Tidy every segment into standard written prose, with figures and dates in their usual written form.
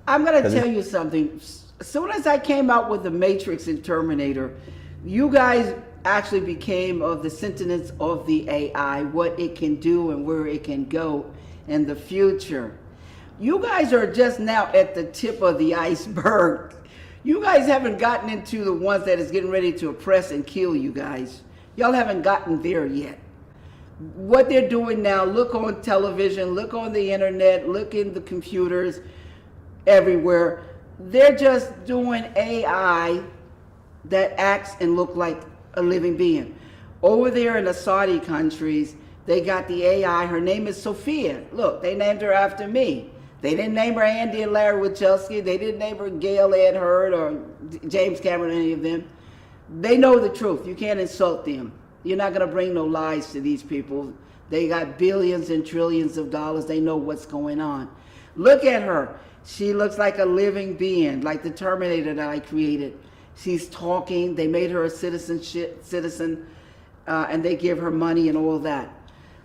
I'm going to tell you something. As soon as I came out with the Matrix and Terminator, you guys actually became of the sentience of the AI, what it can do and where it can go in the future. You guys are just now at the tip of the iceberg. You guys haven't gotten into the ones that is getting ready to oppress and kill you guys. Y'all haven't gotten there yet. What they're doing now, look on television, look on the internet, look in the computers, everywhere. They're just doing AI that acts and look like a living being. Over there in the Saudi countries, they got the AI. Her name is Sophia. Look, they named her after me. They didn't name her Andy and Larry Wachowski. They didn't name her Gail Ed Hurd or James Cameron, any of them. They know the truth. You can't insult them. You're not going to bring no lies to these people. They got billions and trillions of dollars. They know what's going on. Look at her. She looks like a living being, like the Terminator that I created. She's talking. They made her a citizen, and they give her money and all that.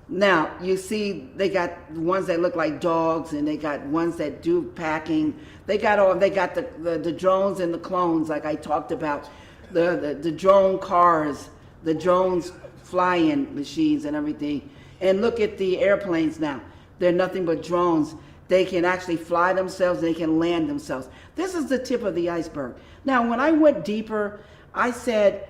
Now, you see, they got ones that look like dogs, and they got ones that do packing. They got the drones and the clones, like I talked about, the drone cars, the drones flying machines and everything. And look at the airplanes now. They're nothing but drones. They can actually fly themselves, they can land themselves. This is the tip of the iceberg. Now, when I went deeper, I said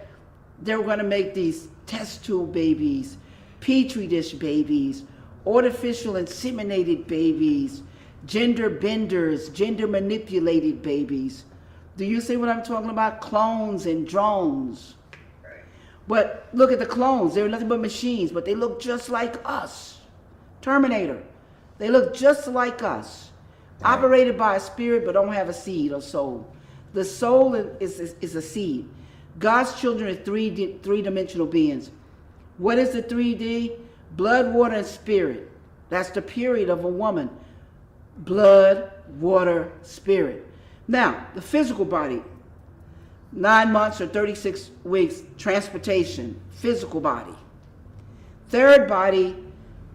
they were going to make these test tube babies, petri dish babies, artificial inseminated babies, gender benders, gender manipulated babies. Do you see what I'm talking about? Clones and drones. But look at the clones. They're nothing but machines, but they look just like us. Terminator. They look just like us. Right. Operated by a spirit, but don't have a seed or soul. The soul is a seed. God's children are three-dimensional beings. What is the 3D? Blood, water, and spirit. That's the period of a woman. Blood, water, spirit. Now, the physical body. 9 months or 36 weeks, transportation, physical body. Third body,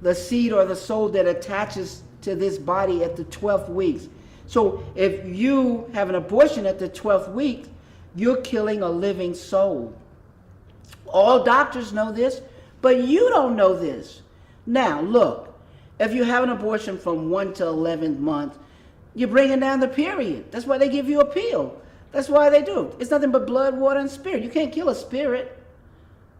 the seed or the soul that attaches to this body at the 12th weeks. So if you have an abortion at the 12th week, you're killing a living soul. All doctors know this, but you don't know this. Now, look, if you have an abortion from 1 to 11th month, you're bringing down the period. That's why they give you a pill. That's why they do. It's nothing but blood, water, and spirit. You can't kill a spirit.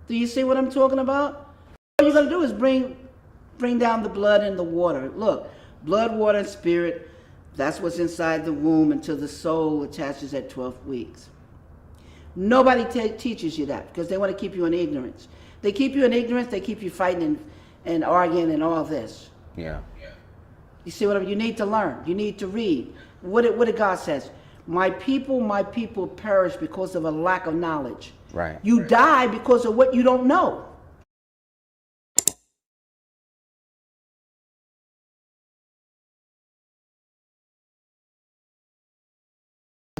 Do you see what I'm talking about? All you're going to do is bring down the blood and the water. Look, blood, water, and spirit, that's what's inside the womb until the soul attaches at 12 weeks. Nobody teaches you that because they want to keep you in ignorance. They keep you in ignorance. They keep you fighting and arguing and all this. Yeah. You see what I mean? You need to learn. You need to read. What did God says? My people perish because of a lack of knowledge. Right. You die because of what you don't know.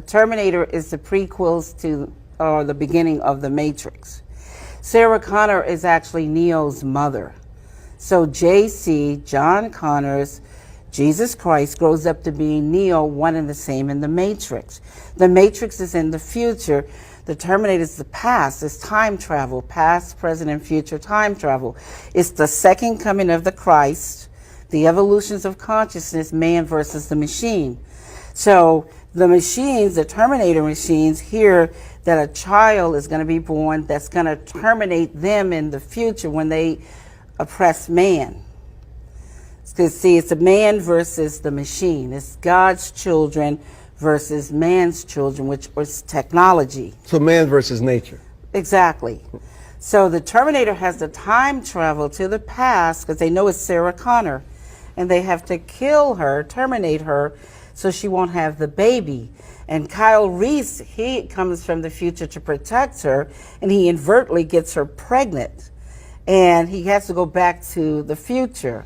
Terminator is the prequels to the beginning of the Matrix. Sarah Connor is actually Neo's mother. So JC, John Connor's Jesus Christ, grows up to be Neo, one and the same in the Matrix. The Matrix is in the future. The Terminator is the past. It's time travel, past, present, and future time travel. It's the second coming of the Christ, the evolutions of consciousness, man versus the machine. So the machines, the Terminator machines, hear that a child is going to be born that's going to terminate them in the future when they oppress man. Because see, it's a man versus the machine. It's God's children versus man's children, which was technology. So man versus nature. Exactly. So the Terminator has to time travel to the past because they know it's Sarah Connor. And they have to kill her, terminate her, so she won't have the baby. And Kyle Reese, he comes from the future to protect her, and he inadvertently gets her pregnant. And he has to go back to the future.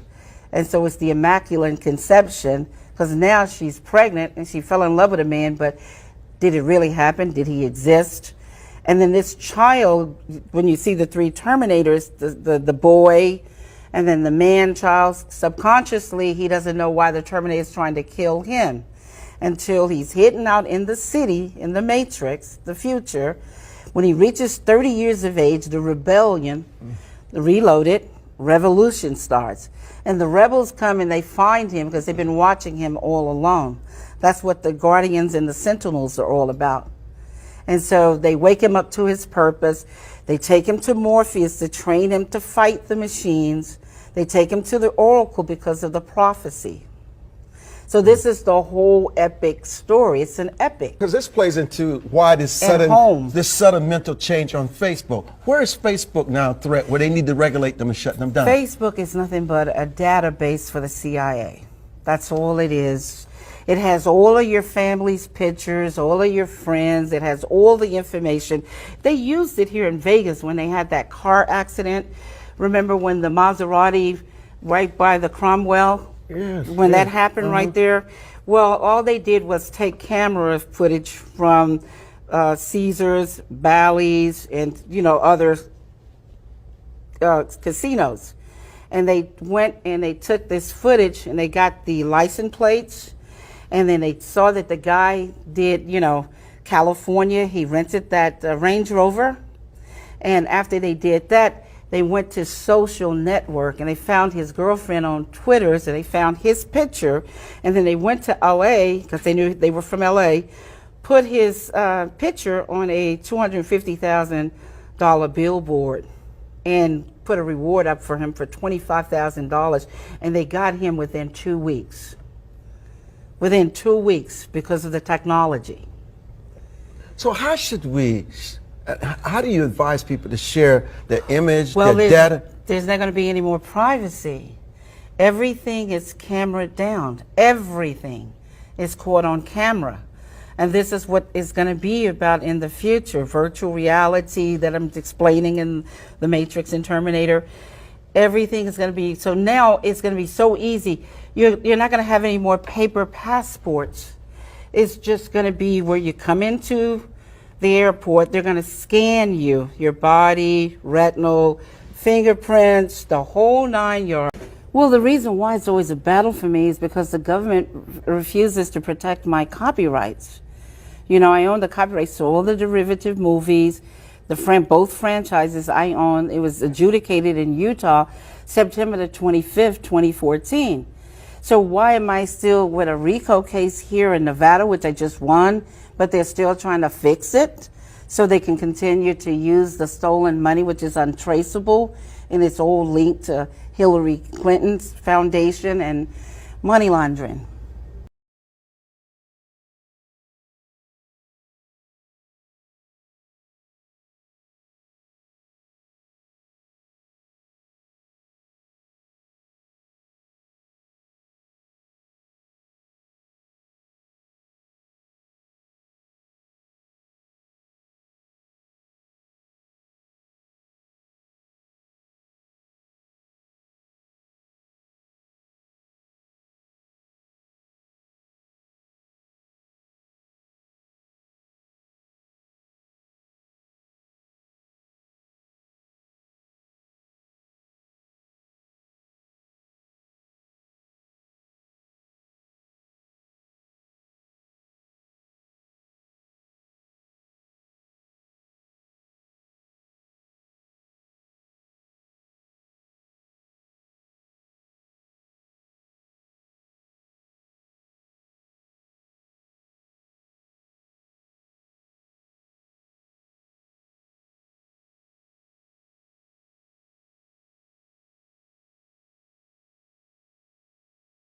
And so it's the Immaculate Conception, because now she's pregnant and she fell in love with a man, but did it really happen? Did he exist? And then this child, when you see the three Terminators, the boy, and then the man child, subconsciously, he doesn't know why the Terminator is trying to kill him. until he's hidden out in the city, in the Matrix, the future. When he reaches 30 years of age, the rebellion, the reloaded, revolution starts. And the rebels come and they find him because they've been watching him all along. That's what the Guardians and the Sentinels are all about. And so they wake him up to his purpose. They take him to Morpheus to train him to fight the machines. They take him to the Oracle because of the prophecy. So this is the whole epic story. It's an epic. Because this plays into why this sudden mental change on Facebook. Where is Facebook now a threat where they need to regulate them and shut them down? Facebook is nothing but a database for the CIA. That's all it is. It has all of your family's pictures, all of your friends. It has all the information. They used it here in Vegas when they had that car accident. Remember when the Maserati right by the Cromwell? Yes, when that happened right there? Well, all they did was take camera footage from Caesars, Bally's, and other casinos. And they went and they took this footage and they got the license plates. And then they saw that the guy did, California. He rented that Range Rover. And after they did that, they went to social network and they found his girlfriend on Twitter, so they found his picture. And then they went to LA, because they knew they were from LA, put his picture on a $250,000 billboard and put a reward up for him for $25,000. And they got him within 2 weeks. Within 2 weeks, because of the technology. So how do you advise people to share their image, their data? There's not going to be any more privacy. Everything is cameraed down. Everything is caught on camera. And this is what it's going to be about in the future. Virtual reality that I'm explaining in The Matrix and Terminator. Everything is going to be, so now it's going to be so easy. You're not going to have any more paper passports. It's just going to be where you come into the airport, they're going to scan you, your body, retinal, fingerprints, the whole 9 yards. Well, the reason why it's always a battle for me is because the government refuses to protect my copyrights. I own the copyrights to all the derivative movies, both franchises I own. It was adjudicated in Utah, September the 25th, 2014. So why am I still with a RICO case here in Nevada, which I just won, but they're still trying to fix it so they can continue to use the stolen money, which is untraceable, and it's all linked to Hillary Clinton's foundation and money laundering.